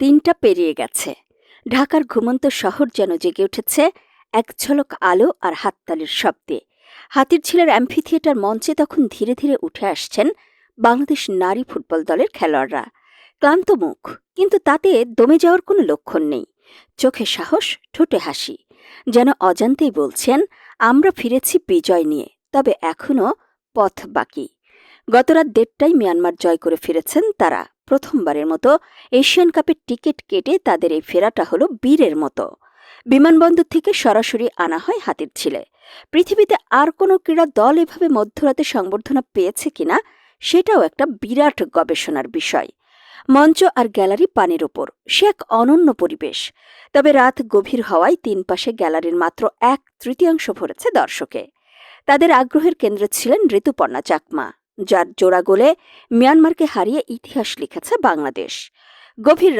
৩টা পেরিয়ে গেছে। ঢাকার ঘুমন্ত শহর যেন জেগে উঠেছে এক ঝলক আলো আর হাততালির শব্দে। হাতিরঝিলের অ্যাম্ফিথিয়েটার মঞ্চে তখন ধীরে ধীরে উঠে আসছেন বাংলাদেশ নারী ফুটবল দলের খেলোয়াড়রা। ক্লান্ত মুখ, কিন্তু তাতে দমে যাওয়ার কোনো লক্ষণ নেই। চোখে সাহস, ঠোঁটে হাসি, যেন অজান্তেই বলছেন, আমরা ফিরেছি বিজয় নিয়ে, তবে এখনও পথ বাকি। গতরাত ১:৩০টায় মিয়ানমার জয় করে ফিরেছেন তারা। প্রথমবারের মতো এশিয়ান কাপের টিকিট কেটে তাদের এই ফেরাটা হলো বীরের মতো। বিমানবন্দর থেকে সরাসরি আনা হয় হাতিরঝিলে। পৃথিবীতে আর কোনো ক্রীড়া দল এভাবে মধ্যরাতে সংবর্ধনা পেয়েছে কিনা সেটাও একটা বিরাট গবেষণার বিষয়। মঞ্চ আর গ্যালারি পানির ওপর, সে এক অনন্য পরিবেশ। তবে রাত গভীর হওয়ায় ৩ পাশে গ্যালারির মাত্র ১/৩ ভরেছে দর্শকে। তাদের আগ্রহের কেন্দ্রে ছিলেন ঋতুপর্ণা চাকমা, যার জোড়া গোলে মিয়ানমারকে হারিয়ে ইতিহাস লিখেছে বাংলাদেশ। গভীর